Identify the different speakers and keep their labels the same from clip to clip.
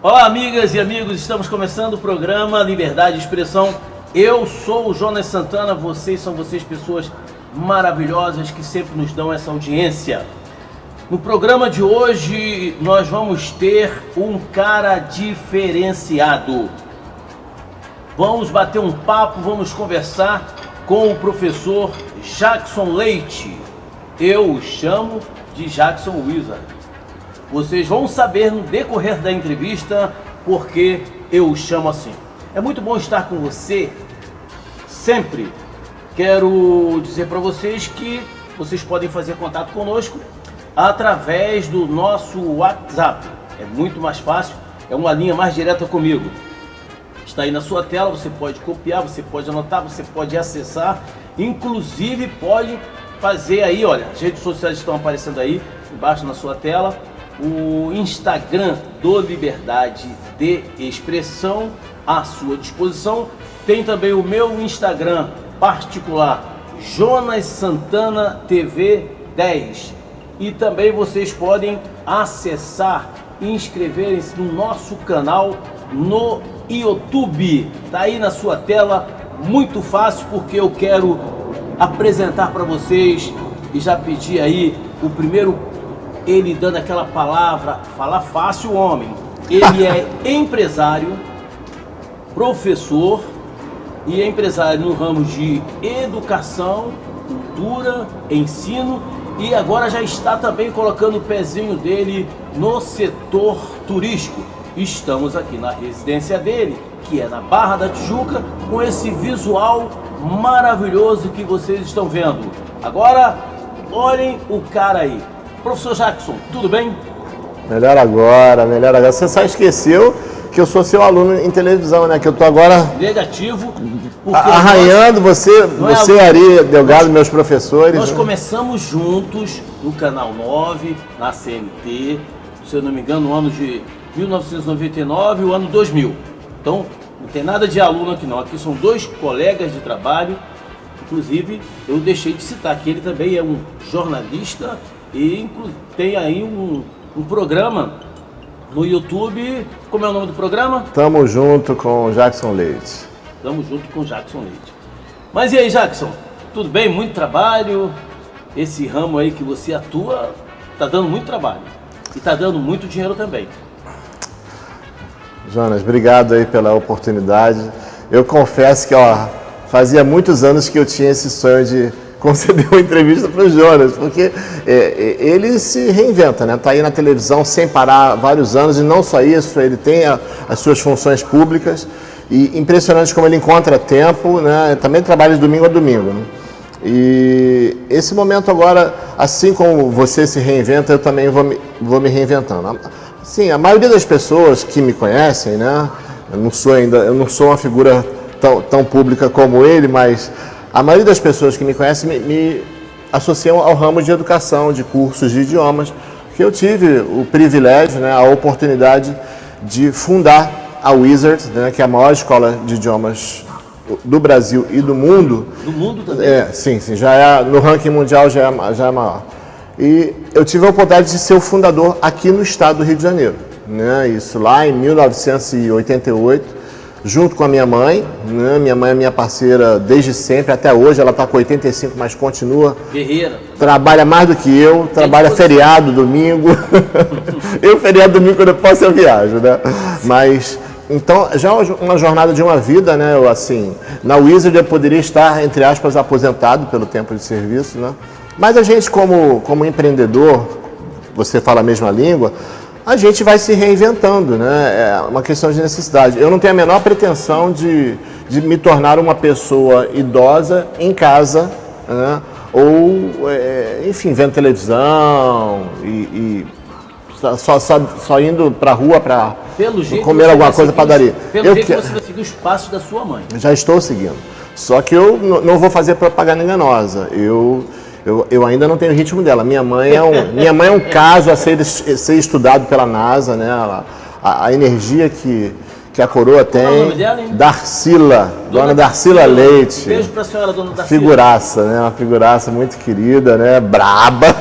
Speaker 1: Olá, amigas e amigos, estamos começando o programa Liberdade de Expressão. Eu sou o Jonas Santana, vocês são pessoas maravilhosas que sempre nos dão essa audiência. No programa de hoje nós vamos ter um cara diferenciado. Vamos bater um papo, vamos conversar com o professor Jackson Leite. Eu o chamo de Jackson Wizard. Vocês vão saber no decorrer da entrevista porque eu o chamo assim. É muito bom estar com você sempre. Quero dizer para vocês que vocês podem fazer contato conosco através do nosso WhatsApp. É muito mais fácil, é uma linha mais direta comigo. Está aí na sua tela, você pode copiar, você pode anotar, você pode acessar, inclusive pode fazer aí, olha, as redes sociais estão aparecendo aí embaixo na sua tela. O Instagram do Liberdade de Expressão à sua disposição. Tem também o meu Instagram particular, Jonas Santana TV 10. E também vocês podem acessar e inscreverem-se no nosso canal no YouTube. Tá aí na sua tela, muito fácil, porque eu quero apresentar para vocês e já pedir aí o primeiro. Ele dando aquela palavra, fala fácil, homem. Ele é empresário, professor e é empresário no ramo de educação, cultura, ensino e agora já está também colocando o pezinho dele no setor turístico. Estamos aqui na residência dele, que é na Barra da Tijuca, com esse visual maravilhoso que vocês estão vendo. Agora, olhem o cara aí. Professor Jackson, tudo bem?
Speaker 2: Melhor agora. Você só esqueceu que eu sou seu aluno em televisão, né? Que eu tô agora...
Speaker 1: Negativo.
Speaker 2: Arranhando você Ari Delgado, meus professores.
Speaker 1: Nós começamos juntos no Canal 9, na CNT, se eu não me engano, no ano de 1999 e o ano 2000. Então, não tem nada de aluno aqui não. Aqui são dois colegas de trabalho. Inclusive, eu deixei de citar que ele também é um jornalista e tem aí um programa no YouTube. Como é o nome do programa?
Speaker 2: Tamo junto com o Jackson Leite.
Speaker 1: Tamo junto com o Jackson Leite. Mas e aí, Jackson? Tudo bem? Muito trabalho? Esse ramo aí que você atua tá dando muito trabalho. E tá dando muito dinheiro também.
Speaker 2: Jonas, obrigado aí pela oportunidade. Eu confesso que fazia muitos anos que eu tinha esse sonho de conceder uma entrevista para o Jonas, porque ele se reinventa, né? Tá aí na televisão sem parar vários anos e não só isso, ele tem as suas funções públicas e impressionante como ele encontra tempo, né? Também trabalha de domingo a domingo, né? E esse momento agora, assim como você se reinventa, eu também vou me reinventando. Sim, a maioria das pessoas que me conhecem, né? Eu não sou uma figura tão pública como ele, mas a maioria das pessoas que me conhecem me associam ao ramo de educação, de cursos de idiomas, que eu tive o privilégio, né, a oportunidade de fundar a Wizard, né, que é a maior escola de idiomas do Brasil e do mundo.
Speaker 1: Do mundo também?
Speaker 2: Sim, já no ranking mundial já é maior. E eu tive a oportunidade de ser o fundador aqui no estado do Rio de Janeiro, né, isso lá em 1988. Junto com a minha mãe, né? Minha mãe é minha parceira desde sempre, até hoje, ela está com 85, mas continua.
Speaker 1: Guerreira.
Speaker 2: Trabalha mais do que eu, trabalha feriado, domingo. Eu, feriado, domingo, quando eu posso, eu viajo, né? Mas, então, já uma jornada de uma vida, né? Na Wizard eu poderia estar, entre aspas, aposentado pelo tempo de serviço, né? Mas a gente, como empreendedor, você fala a mesma língua, a gente vai se reinventando, né? É uma questão de necessidade. Eu não tenho a menor pretensão de me tornar uma pessoa idosa em casa, né? Ou, enfim, vendo televisão e só indo para a rua para comer alguma coisa para padaria.
Speaker 1: Pelo jeito você vai seguir os passos da sua mãe.
Speaker 2: Já estou seguindo. Só que eu não vou fazer propaganda enganosa. Eu ainda não tenho o ritmo dela. Minha mãe é um caso a ser estudado pela NASA, né? A energia que a coroa tem. Qual é o nome dela, hein? Darcila, dona Darcila Leite.
Speaker 1: Beijo pra senhora, dona Darcila.
Speaker 2: Figuraça, né? Uma figuraça muito querida, né? Braba.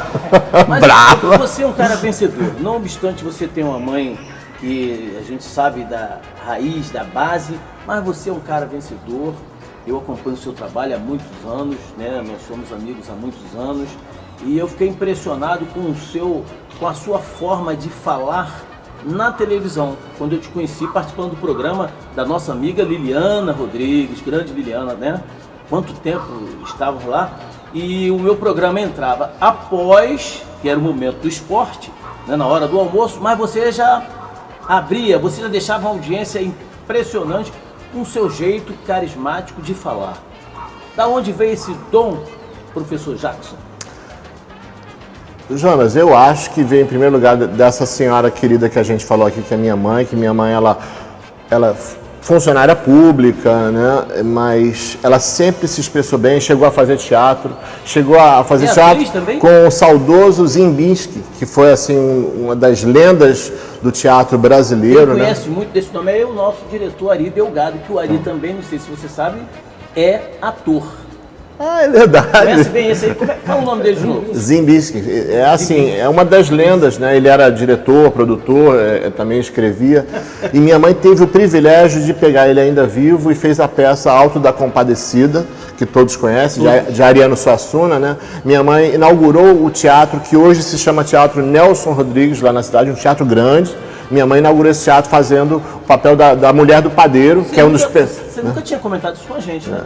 Speaker 1: Mas
Speaker 2: braba.
Speaker 1: Você é um cara vencedor. Não obstante você ter uma mãe que a gente sabe da raiz, da base, mas você é um cara vencedor. Eu acompanho o seu trabalho há muitos anos, né? Nós somos amigos há muitos anos, e eu fiquei impressionado com a sua forma de falar na televisão, quando eu te conheci participando do programa da nossa amiga Liliana Rodrigues, grande Liliana, né? Quanto tempo estávamos lá, e o meu programa entrava após, que era o momento do esporte, né, na hora do almoço, mas você já abria, você já deixava uma audiência impressionante com o seu jeito carismático de falar. Da onde veio esse dom, professor Jackson?
Speaker 2: Jonas, eu acho que veio em primeiro lugar dessa senhora querida que a gente falou aqui, que é minha mãe, ela funcionária pública, né? Mas ela sempre se expressou bem, chegou a fazer teatro com o saudoso Zimbinski, que foi assim uma das lendas do teatro brasileiro.
Speaker 1: Quem conhece muito desse nome é o nosso diretor Ari Delgado, que o Ari também, não sei se você sabe, é ator.
Speaker 2: Ah, é verdade.
Speaker 1: Conhece bem esse aí? Qual é o nome dele de novo?
Speaker 2: Zimbinski. É assim, é uma das lendas, né? Ele era diretor, produtor, também escrevia. E minha mãe teve o privilégio de pegar ele ainda vivo e fez a peça Alto da Compadecida, que todos conhecem, de Ariano Suassuna, né? Minha mãe inaugurou o teatro que hoje se chama Teatro Nelson Rodrigues, lá na cidade, um teatro grande. Minha mãe inaugurou esse teatro fazendo o papel da mulher do padeiro, que é um dos...
Speaker 1: Você nunca tinha comentado isso com a gente, né?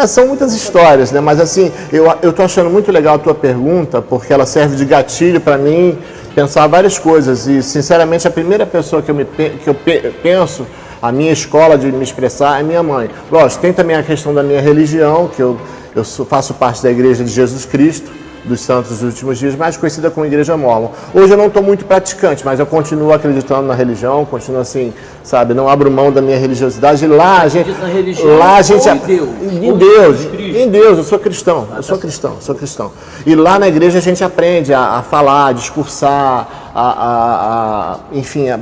Speaker 2: São muitas histórias, né? Mas assim, eu tô achando muito legal a tua pergunta, porque ela serve de gatilho para mim pensar várias coisas. E, sinceramente, a primeira pessoa que eu penso, a minha escola de me expressar, é minha mãe. Lógico, tem também a questão da minha religião, que eu faço parte da Igreja de Jesus Cristo, dos Santos dos Últimos Dias, mais conhecida como Igreja Mórmon. Hoje eu não estou muito praticante, mas eu continuo acreditando na religião, continuo assim, sabe, não abro mão da minha religiosidade. E lá a gente, em Deus, eu sou cristão, sou cristão. E lá na igreja a gente aprende a falar, a discursar, enfim, a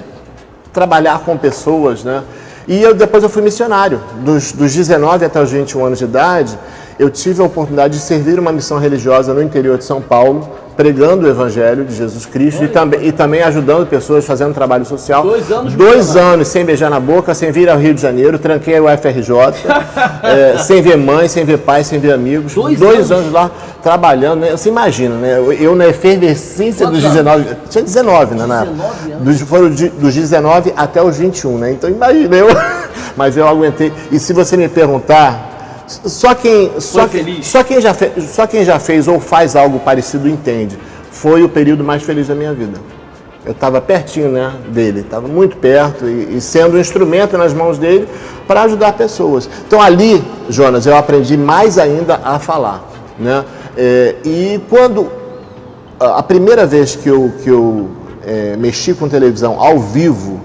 Speaker 2: trabalhar com pessoas, né? E depois eu fui missionário, dos 19 até os 21 anos de idade. Eu tive a oportunidade de servir uma missão religiosa no interior de São Paulo, pregando o Evangelho de Jesus Cristo e também ajudando pessoas, fazendo trabalho social. 2 anos sem beijar na boca, sem vir ao Rio de Janeiro, tranquei o FRJ, sem ver mãe, sem ver pai, sem ver amigos. 2 anos lá trabalhando, né? Você imagina, né? Eu na efervescência dos 19... Tinha 19, né? 19 anos. Foram dos 19 até os 21, né? Então imagina, mas eu aguentei. E se você me perguntar... Só quem já fez ou faz algo parecido entende. Foi o período mais feliz da minha vida. Eu estava pertinho, né, dele, estava muito perto e sendo um instrumento nas mãos dele para ajudar pessoas. Então ali, Jonas, eu aprendi mais ainda a falar, né? E quando a primeira vez que eu mexi com televisão ao vivo,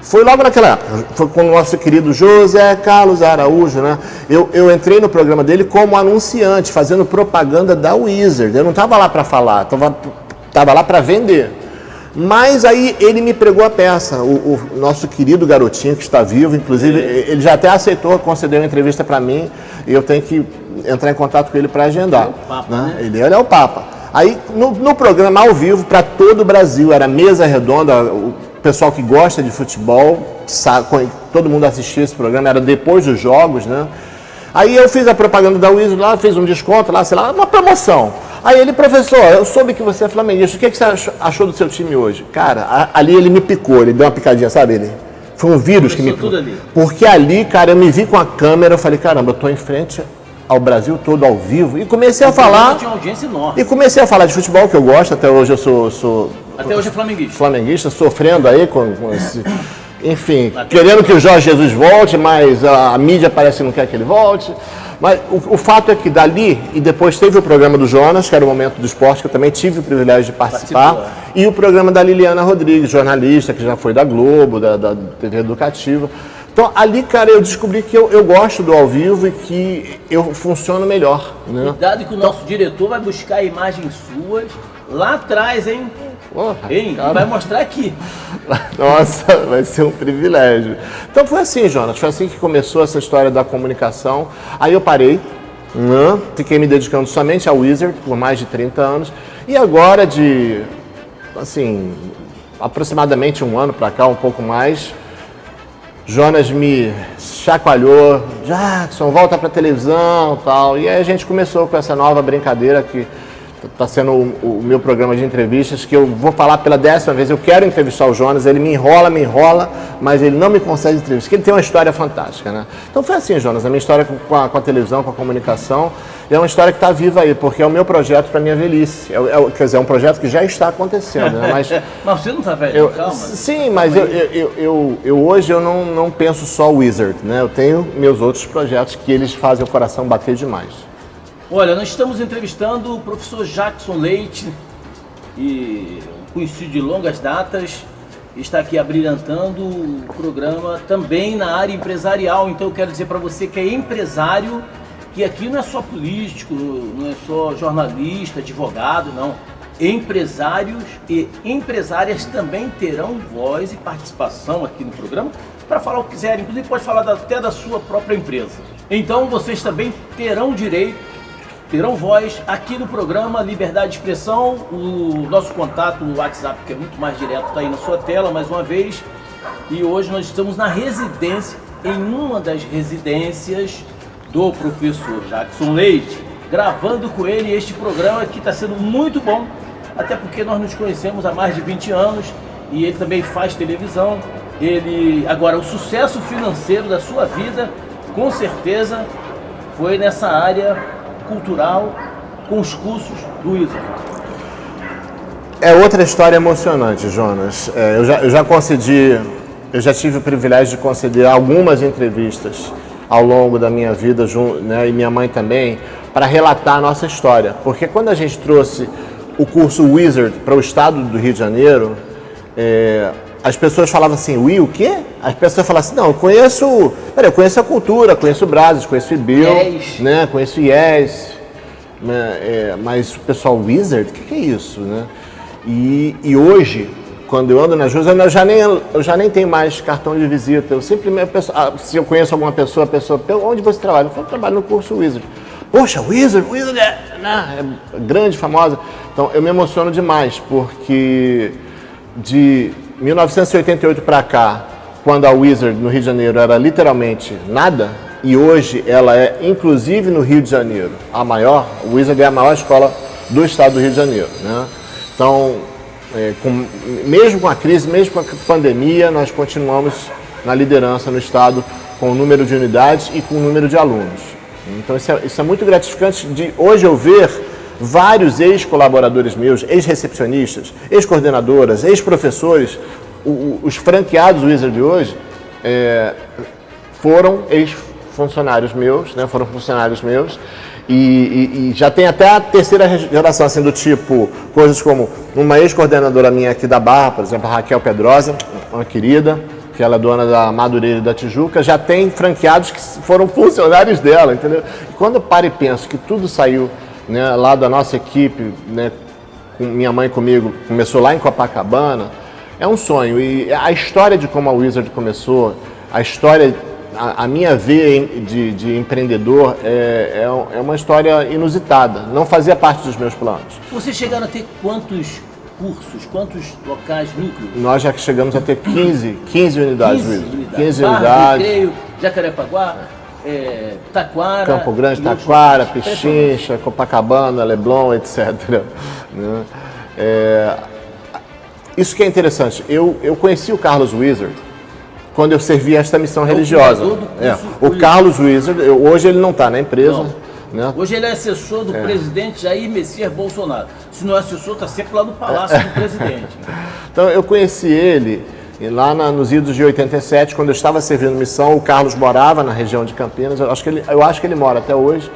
Speaker 2: foi logo naquela época, foi com o nosso querido José Carlos Araújo, né? Eu entrei no programa dele como anunciante, fazendo propaganda da Wizard. Eu não estava lá para falar, estava lá para vender. Mas aí ele me pregou a peça, o nosso querido garotinho que está vivo, inclusive ele já até aceitou conceder uma entrevista para mim e eu tenho que entrar em contato com ele para agendar.
Speaker 1: Ele é o Papa,
Speaker 2: né? Ele é o Papa. Aí no programa ao vivo para todo o Brasil, era mesa redonda, o pessoal que gosta de futebol, sabe, todo mundo assistia esse programa, era depois dos jogos, né? Aí eu fiz a propaganda da Wizard lá, fiz um desconto lá, sei lá, uma promoção. Aí ele, professor, eu soube que você é flamenguista, o que você achou do seu time hoje? Cara, ali ele me picou, ele deu uma picadinha, sabe? Foi um vírus que me picou. Porque ali, cara, eu me vi com a câmera, eu falei, caramba, eu tô em frente ao Brasil todo ao vivo e comecei a falar.
Speaker 1: Tinha uma audiência enorme.
Speaker 2: E comecei a falar de futebol, que eu gosto, até hoje eu sou
Speaker 1: até hoje é flamenguista.
Speaker 2: Flamenguista, sofrendo aí com esse... Enfim, querendo que o Jorge Jesus volte, mas a mídia parece que não quer que ele volte. Mas o fato é que dali, e depois teve o programa do Jonas, que era o Momento do Esporte, que eu também tive o privilégio de participar, e o programa da Liliana Rodrigues, jornalista, que já foi da Globo, da TV Educativa. Então, ali, cara, eu descobri que eu gosto do ao vivo e que eu funciono melhor. Né?
Speaker 1: Cuidado que o nosso diretor vai buscar imagens suas lá atrás, hein?
Speaker 2: Porra,
Speaker 1: e vai mostrar aqui.
Speaker 2: Nossa, vai ser um privilégio. Então foi assim, Jonas, foi assim que começou essa história da comunicação. Aí eu parei, fiquei me dedicando somente ao Wizard por mais de 30 anos. E agora aproximadamente um ano para cá, um pouco mais, Jonas me chacoalhou, Jackson, volta para televisão e tal. E aí a gente começou com essa nova brincadeira que está sendo o meu programa de entrevistas, que eu vou falar pela 10ª vez. Eu quero entrevistar o Jonas, ele me enrola, mas ele não me concede entrevista, porque ele tem uma história fantástica, né? Então foi assim, Jonas, a minha história com a televisão, com a comunicação, é uma história que está viva aí, porque é o meu projeto para minha velhice. Quer dizer, é um projeto que já está acontecendo, né? Mas
Speaker 1: você não está velho, calma.
Speaker 2: Sim, mas hoje eu não penso só Wizard, né? Eu tenho meus outros projetos que eles fazem o coração bater demais.
Speaker 1: Olha, nós estamos entrevistando o professor Jackson Leite, conhecido de longas datas, está aqui abrilhantando o programa também na área empresarial. Então eu quero dizer para você que é empresário, que aqui não é só político, não é só jornalista, advogado, não. Empresários e empresárias também terão voz e participação aqui no programa para falar o que quiserem, inclusive pode falar até da sua própria empresa. Então vocês também terão direito, terão voz aqui no programa Liberdade de Expressão. O nosso contato no WhatsApp, que é muito mais direto, está aí na sua tela mais uma vez. E hoje nós estamos na residência, em uma das residências do professor Jackson Leite, gravando com ele este programa que está sendo muito bom, até porque nós nos conhecemos há mais de 20 anos e ele também faz televisão. Agora, o sucesso financeiro da sua vida, com certeza, foi nessa área cultural, com os cursos do Wizard.
Speaker 2: É outra história emocionante, Jonas. Eu já tive o privilégio de conceder algumas entrevistas ao longo da minha vida, né, e minha mãe também, para relatar a nossa história. Porque quando a gente trouxe o curso Wizard para o estado do Rio de Janeiro, as pessoas falavam assim, o quê? As pessoas falavam assim, não, eu conheço a cultura, conheço o Brazos, conheço o IBIL, né, conheço o IES, né, mas o pessoal Wizard, o que é isso, né? E hoje, quando eu ando nas ruas, eu já nem tenho mais cartão de visita, eu simplesmente, se eu conheço alguma pessoa, onde você trabalha? Eu trabalho no curso Wizard. Poxa, Wizard é grande, famosa. Então eu me emociono demais, porque de 1988 para cá, quando a Wizard no Rio de Janeiro era literalmente nada, e hoje ela é, inclusive no Rio de Janeiro, a Wizard é a maior escola do estado do Rio de Janeiro, né? Então, mesmo com a crise, mesmo com a pandemia, nós continuamos na liderança no estado com o número de unidades e com o número de alunos. Então isso é muito gratificante de hoje eu ver vários ex-colaboradores meus, ex-recepcionistas, ex-coordenadoras, ex-professores, os franqueados Wizard de hoje foram ex-funcionários meus, né? Foram funcionários meus e já tem até a terceira geração, assim, do tipo, coisas como uma ex-coordenadora minha aqui da Barra, por exemplo, a Raquel Pedrosa, uma querida, que ela é dona da Madureira e da Tijuca, já tem franqueados que foram funcionários dela, entendeu? E quando eu paro e penso que tudo saiu, né, lá da nossa equipe, né, com minha mãe comigo, começou lá em Copacabana, é um sonho. E a história de como a Wizard começou, a minha veia de empreendedor é uma história inusitada, não fazia parte dos meus planos.
Speaker 1: Vocês chegaram a ter quantos cursos, quantos locais, núcleos?
Speaker 2: Nós já chegamos a ter 15 unidades. 15
Speaker 1: Barra,
Speaker 2: unidades.
Speaker 1: Recreio, Jacarepaguá, Taquara,
Speaker 2: Campo Grande, Taquara, Pichincha, Copacabana, Leblon, etc. Né? Isso que é interessante. Eu conheci o Carlos Wizard quando eu servia esta missão religiosa. O Carlos Wizard, hoje ele não está na empresa. Né?
Speaker 1: Hoje ele é assessor do presidente Jair Messias Bolsonaro. Se não é assessor, está sempre lá no palácio do presidente.
Speaker 2: Então eu conheci ele lá nos idos de 87, quando eu estava servindo missão. O Carlos morava na região de Campinas, eu acho que ele mora até hoje.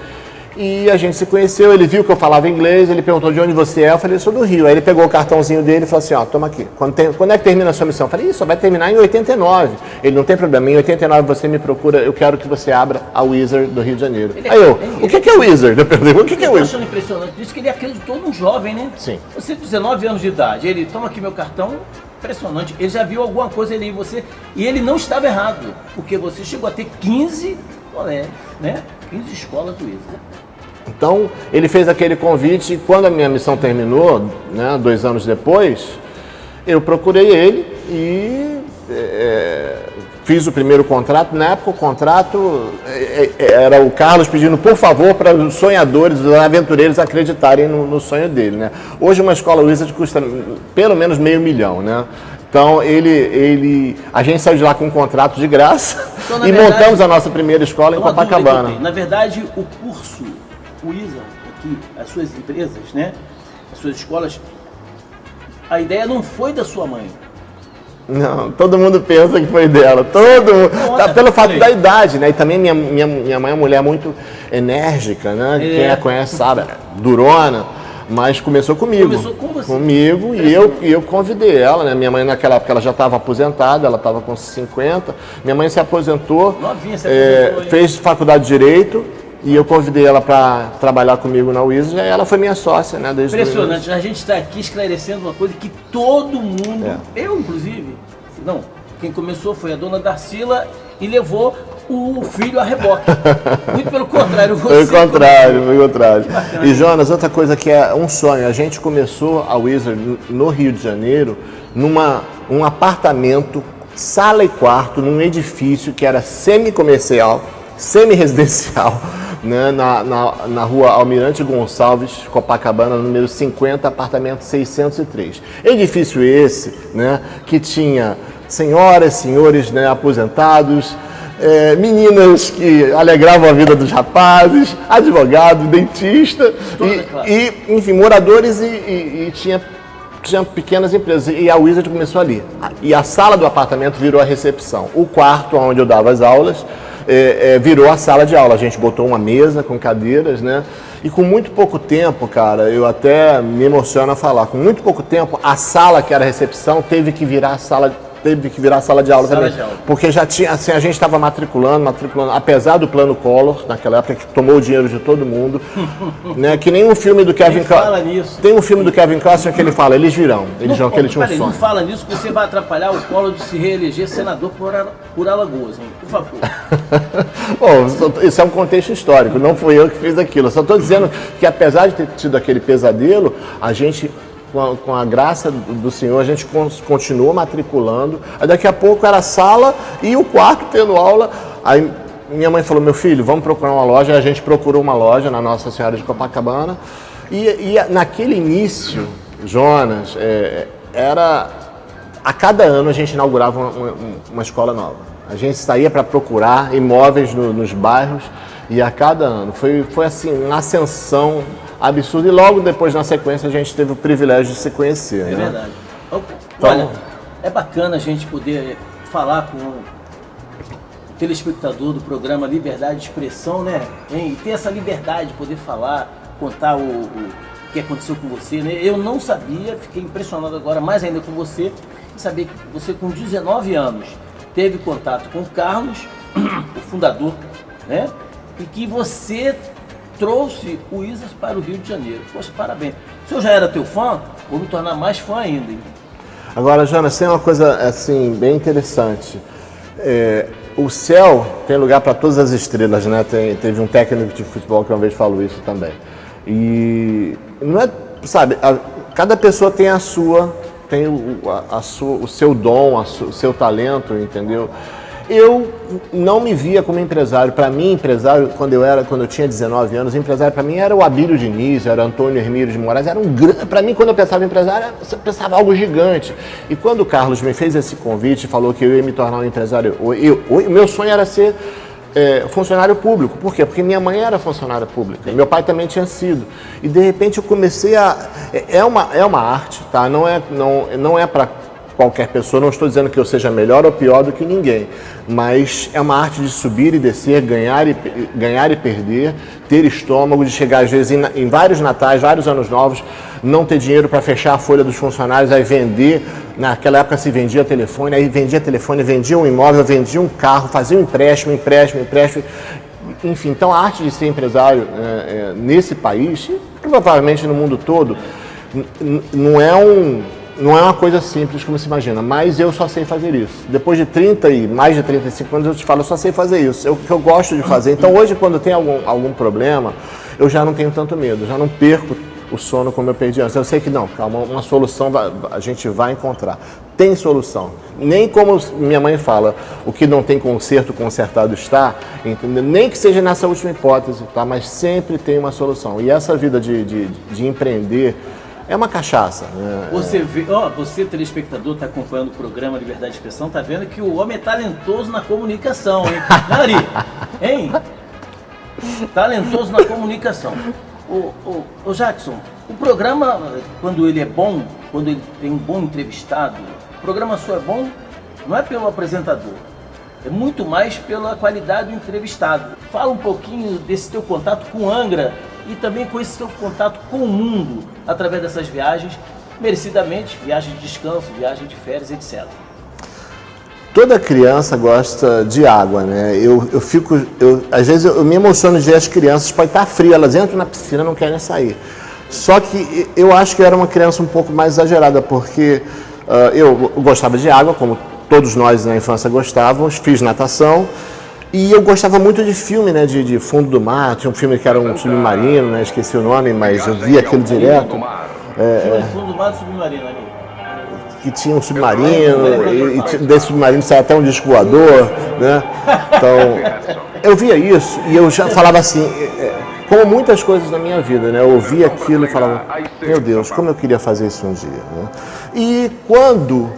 Speaker 2: E a gente se conheceu, ele viu que eu falava inglês, ele perguntou de onde você é, eu falei, eu sou do Rio. Aí ele pegou o cartãozinho dele e falou assim, toma aqui, quando é que termina a sua missão? Eu falei, só vai terminar em 89. Ele, não tem problema, em 89 você me procura, eu quero que você abra a Wizard do Rio de Janeiro. O que é Wizard? Eu perguntei, o que é Wizard? Eu
Speaker 1: estou achando impressionante isso, que ele acreditou num jovem, né?
Speaker 2: Sim.
Speaker 1: Você, 19 anos de idade, ele, toma aqui meu cartão, impressionante, ele já viu alguma coisa ali em você, e ele não estava errado, porque você chegou a ter 15 colégios, né? 15 escolas do Wizard.
Speaker 2: Então, ele fez aquele convite e quando a minha missão terminou, né, 2 anos depois, Eu procurei ele e fiz o primeiro contrato. Na época o contrato era o Carlos pedindo por favor para os sonhadores, os aventureiros acreditarem no sonho dele, né? Hoje uma escola Wizard custa pelo menos R$500 mil, né? Então a gente saiu de lá com um contrato de graça então, e montamos a nossa primeira escola em Copacabana.
Speaker 1: Na verdade, o curso Wizard aqui, as suas empresas, né? As suas escolas, a ideia não foi da sua mãe.
Speaker 2: Não, todo mundo pensa que foi dela, todo mundo, tá, pelo fato da idade, né? E também minha mãe é uma mulher muito enérgica, né? Quem a conhece sabe, durona, mas começou comigo.
Speaker 1: Começou com você.
Speaker 2: Comigo e eu convidei ela, né? Minha mãe naquela época ela já estava aposentada, ela estava com 50, minha mãe se aposentou,
Speaker 1: novinha, se aposentou,
Speaker 2: fez faculdade de Direito. E eu convidei ela para trabalhar comigo na Wizard, e ela foi minha sócia, né? Desde
Speaker 1: impressionante, a gente está aqui esclarecendo uma coisa que todo mundo, eu inclusive, não, quem começou foi a dona Darcila e levou o filho a reboque. Muito pelo contrário, você.
Speaker 2: Foi o contrário. E Jonas, outra coisa que é um sonho, a gente começou a Wizard no Rio de Janeiro, um apartamento, sala e quarto, num edifício que era semi-comercial, semi-residencial, né, na rua Almirante Gonçalves, Copacabana, número 50, apartamento 603. Edifício esse, né, que tinha senhoras, senhores, né, aposentados, meninas que alegravam a vida dos rapazes, advogado, dentista, enfim, moradores e tinha pequenas empresas. E a Wizard começou ali. E a sala do apartamento virou a recepção. O quarto onde eu dava as aulas virou a sala de aula. A gente botou uma mesa com cadeiras, né? E com muito pouco tempo, cara, eu até me emociono a falar, com muito pouco tempo, a sala que era a recepção teve que virar sala de aula também. Porque já tinha, assim, a gente estava matriculando, apesar do plano Collor, naquela época, que tomou o dinheiro de todo mundo, né? Que nem um filme do Kevin Costner. Tem um filme do Kevin Costner que ele fala, eles virão, que ele tinha um sonho.
Speaker 1: Não fala nisso que você vai atrapalhar o Collor de se reeleger senador por Alagoas, hein? Por favor.
Speaker 2: Bom, isso é um contexto histórico, não fui eu que fiz aquilo. Eu só estou dizendo que apesar de ter tido aquele pesadelo, a gente, com a graça do Senhor, a gente continuou matriculando. Aí daqui a pouco era a sala e o quarto tendo aula. Aí minha mãe falou, meu filho, vamos procurar uma loja. Aí a gente procurou uma loja na Nossa Senhora de Copacabana. E naquele início, Jonas, a cada ano a gente inaugurava uma escola nova. A gente saía para procurar imóveis nos bairros e a cada ano. Foi assim, uma ascensão absurdo, e logo depois, na sequência, a gente teve o privilégio de se conhecer.
Speaker 1: É, né? Verdade. Olha, é bacana a gente poder falar com o telespectador do programa Liberdade de Expressão, né? E ter essa liberdade de poder falar, contar o que aconteceu com você, né? Eu não sabia, fiquei impressionado agora, mais ainda com você, saber que você com 19 anos teve contato com o Carlos, o fundador, né? E que você trouxe o Wizard para o Rio de Janeiro. Poxa, parabéns. Se eu já era teu fã, vou me tornar mais fã ainda. Hein?
Speaker 2: Agora, Jonas, tem uma coisa assim, bem interessante. O céu tem lugar para todas as estrelas, né? Teve um técnico de futebol que uma vez falou isso também. E não é, sabe, cada pessoa tem a sua, tem o seu dom, o seu talento, entendeu? Eu não me via como empresário. Para mim, empresário, quando eu tinha 19 anos, empresário para mim era o Abílio Diniz, era Antônio Hermílio de Moraes, para mim, quando eu pensava em empresário, eu pensava algo gigante. E quando o Carlos me fez esse convite e falou que eu ia me tornar um empresário, o meu sonho era ser funcionário público. Por quê? Porque minha mãe era funcionária pública, meu pai também tinha sido. E de repente eu comecei a... É uma arte, tá? Não é para qualquer pessoa, não estou dizendo que eu seja melhor ou pior do que ninguém, mas é uma arte de subir e descer, ganhar e perder, ter estômago, de chegar às vezes em vários natais, vários anos novos, não ter dinheiro para fechar a folha dos funcionários, aí vender, naquela época se vendia telefone, aí vendia telefone, vendia um imóvel, vendia um carro, fazia um empréstimo, enfim, então a arte de ser empresário nesse país, e provavelmente no mundo todo, não é uma coisa simples como se imagina, mas eu só sei fazer isso. Depois de mais de 35 anos, eu te falo, eu só sei fazer isso. É o que eu gosto de fazer. Então hoje, quando tem algum problema, eu já não tenho tanto medo, já não perco o sono como eu perdi antes. Eu sei que não, calma, uma solução a gente vai encontrar. Tem solução. Nem como minha mãe fala, o que não tem conserto, consertado está, entendeu? Nem que seja nessa última hipótese, tá? Mas sempre tem uma solução. E essa vida de empreender é uma cachaça. Né?
Speaker 1: Você vê, você telespectador está acompanhando o programa Liberdade de Expressão, tá vendo que o homem é talentoso na comunicação, hein? Nari, hein? Talentoso na comunicação. Ô Jackson, o programa, quando ele é bom, quando ele tem um bom entrevistado, o programa só é bom não é pelo apresentador, é muito mais pela qualidade do entrevistado. Fala um pouquinho desse teu contato com Angra e também com esse teu contato com o mundo através dessas viagens, merecidamente, viagem de descanso, viagem de férias, etc.
Speaker 2: Toda criança gosta de água, né? Às vezes eu me emociono de ver as crianças, pode estar frio, elas entram na piscina e não querem sair. Só que eu acho que eu era uma criança um pouco mais exagerada, porque eu gostava de água, como todos nós na infância gostávamos, fiz natação, e eu gostava muito de filme, né? De fundo do mar, tinha um filme que era um submarino, né? Esqueci o nome, mas eu via aquilo direto.
Speaker 1: Fundo do mar do submarino ali.
Speaker 2: Que tinha um submarino, e desse submarino saiu até um disco voador, né? Então, eu via isso e eu já falava assim, como muitas coisas na minha vida, né? Eu ouvia aquilo e falava, meu Deus, como eu queria fazer isso um dia, né? E quando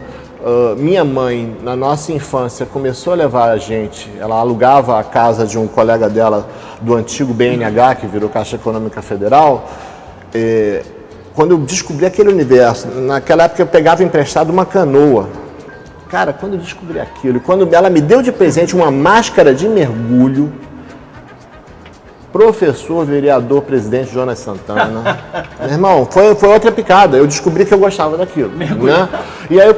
Speaker 2: minha mãe, na nossa infância, começou a levar a gente, ela alugava a casa de um colega dela do antigo BNH, que virou Caixa Econômica Federal, quando eu descobri aquele universo, naquela época eu pegava emprestado uma canoa. Cara, quando eu descobri aquilo, quando ela me deu de presente uma máscara de mergulho, professor, vereador, presidente Jonas Santana, meu irmão, foi outra picada. Eu descobri que eu gostava daquilo. Né? E aí eu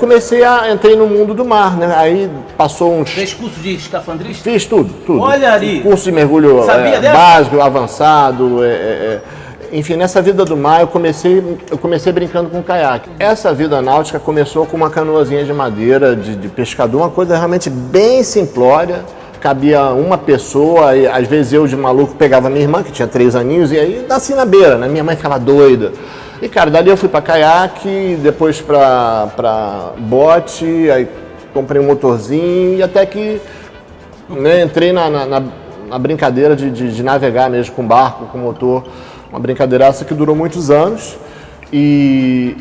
Speaker 2: entrei no mundo do mar, né? Aí passou uns...
Speaker 1: Fez curso de escafandrista?
Speaker 2: Fiz tudo.
Speaker 1: Olha ali!
Speaker 2: Curso de mergulho básico, avançado, enfim, nessa vida do mar eu comecei brincando com caiaque. Essa vida náutica começou com uma canoazinha de madeira, de pescador, uma coisa realmente bem simplória. Cabia uma pessoa, e às vezes eu de maluco pegava minha irmã, que tinha 3 aninhos, e aí nasci na beira, né? Minha mãe ficava doida. E cara, dali eu fui para caiaque, depois para bote, aí comprei um motorzinho e até que né, entrei na brincadeira de navegar mesmo com barco, com motor. Uma brincadeiraça que durou muitos anos e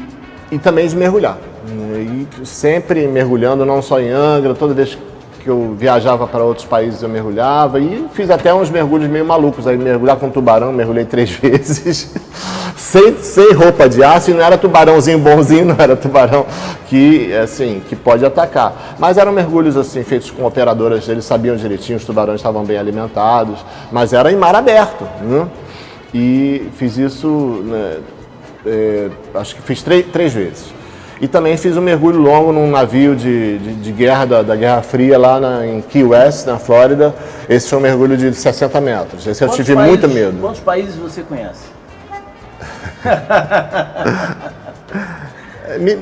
Speaker 2: também de mergulhar. E sempre mergulhando, não só em Angra, toda vez que eu viajava para outros países eu mergulhava e fiz até uns mergulhos meio malucos. Aí mergulhar com tubarão, mergulhei 3 vezes, sem roupa de aço, e não era tubarãozinho bonzinho, não era tubarão que pode atacar. Mas eram mergulhos assim, feitos com operadoras, eles sabiam direitinho, os tubarões estavam bem alimentados, mas era em mar aberto, né? E fiz isso, né, acho que fiz 3 vezes. E também fiz um mergulho longo num navio de guerra, da Guerra Fria, lá em Key West, na Flórida. Esse foi um mergulho de 60 metros. Esse eu tive muito medo.
Speaker 1: Quantos países você conhece?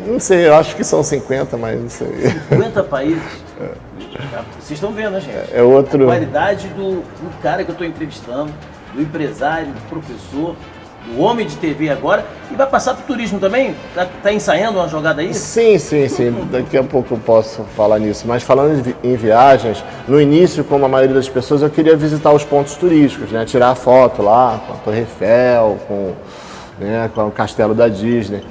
Speaker 2: Não sei, eu acho que são 50, mas não sei.
Speaker 1: 50 países? Vocês estão vendo, né, gente?
Speaker 2: É outro...
Speaker 1: A qualidade do cara que eu estou entrevistando, do empresário, do professor, do homem de TV agora, e vai passar para o turismo também? Tá ensaiando uma jogada aí?
Speaker 2: Sim. Daqui a pouco eu posso falar nisso. Mas falando em viagens, no início, como a maioria das pessoas, eu queria visitar os pontos turísticos, né? Tirar foto lá com a Torre Eiffel, com o castelo da Disney.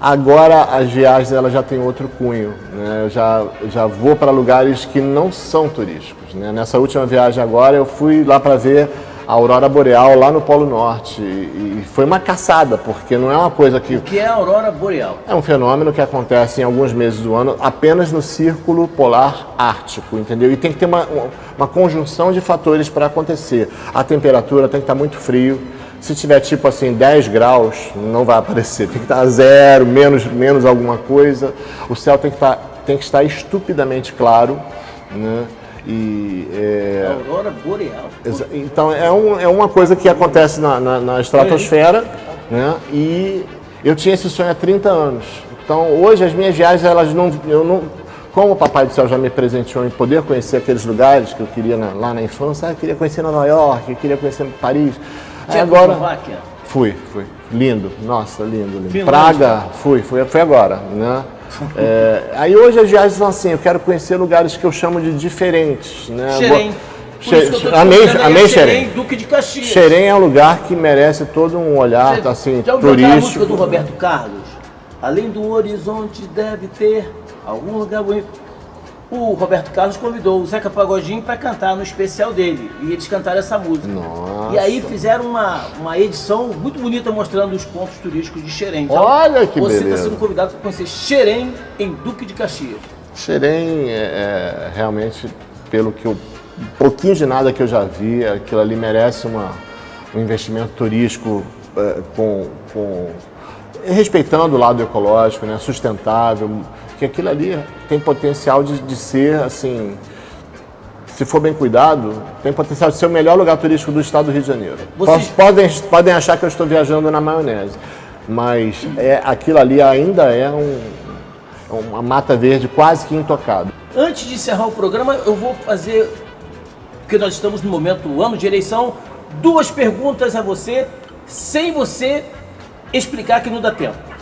Speaker 2: Agora as viagens elas já têm outro cunho, né? Eu já vou para lugares que não são turísticos, né? Nessa última viagem agora eu fui lá para ver a aurora boreal lá no Polo Norte e foi uma caçada, porque não é uma coisa que...
Speaker 1: O que é a aurora boreal?
Speaker 2: É um fenômeno que acontece em alguns meses do ano apenas no círculo polar ártico, entendeu? E tem que ter uma conjunção de fatores para acontecer. A temperatura tem que estar muito frio. Se tiver tipo assim 10 graus, não vai aparecer. Tem que estar 0, menos alguma coisa. O céu tem que estar estupidamente claro, né?
Speaker 1: Aurora boreal.
Speaker 2: Então é uma coisa que acontece na estratosfera, né? E eu tinha esse sonho há 30 anos. Então hoje as minhas viagens, como o Papai do Céu já me presenteou em poder conhecer aqueles lugares que eu queria lá na infância, eu queria conhecer Nova York, eu queria conhecer Paris. Agora Fui. Lindo. Nossa, lindo.
Speaker 1: Finlândia.
Speaker 2: Praga, fui agora, né? Aí hoje as viagens são assim, eu quero conhecer lugares que eu chamo de diferentes, né?
Speaker 1: Xerém.
Speaker 2: Amei Xerém.
Speaker 1: Duque de Caxias.
Speaker 2: Xerém é um lugar que merece todo um olhar, assim,
Speaker 1: já ouviu aquela
Speaker 2: turístico.
Speaker 1: música do Roberto Carlos? Além do horizonte deve ter algum lugar bonito. O Roberto Carlos convidou o Zeca Pagodinho para cantar no especial dele. E eles cantaram essa música.
Speaker 2: Nossa.
Speaker 1: E aí fizeram uma edição muito bonita mostrando os pontos turísticos de Xerém. Então,
Speaker 2: olha que
Speaker 1: você
Speaker 2: beleza.
Speaker 1: está sendo convidado para conhecer Xerém em Duque de Caxias.
Speaker 2: Xerém é realmente, pelo que um pouquinho de nada que eu já vi, aquilo ali merece um investimento turístico respeitando o lado ecológico, né, sustentável, que aquilo ali tem potencial de ser, assim, se for bem cuidado, tem potencial de ser o melhor lugar turístico do estado do Rio de Janeiro. Podem achar que eu estou viajando na maionese, mas aquilo ali ainda é uma mata verde quase que intocada.
Speaker 1: Antes de encerrar o programa, eu vou fazer, porque nós estamos no momento, ano de eleição, 2 perguntas a você, sem você explicar que não dá tempo.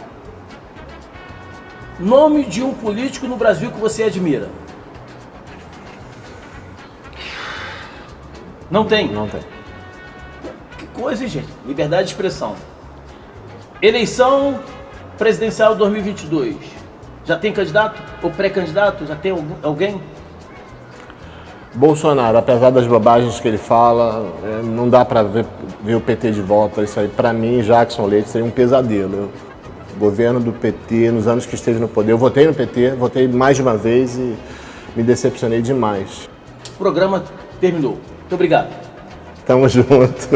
Speaker 1: Nome de um político no Brasil que você admira? Não tem?
Speaker 2: Não tem.
Speaker 1: Que coisa, hein, gente? Liberdade de expressão. Eleição presidencial 2022. Já tem candidato ou pré-candidato? Já tem alguém?
Speaker 2: Bolsonaro, apesar das bobagens que ele fala, não dá para ver o PT de volta. Isso aí, para mim, Jackson Leite seria um pesadelo. O governo do PT, nos anos que esteve no poder, eu votei no PT, votei mais de uma vez e me decepcionei demais.
Speaker 1: O programa terminou. Muito obrigado.
Speaker 2: Tamo junto.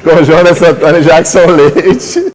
Speaker 2: Com o Jonas Santana e Jackson Leite.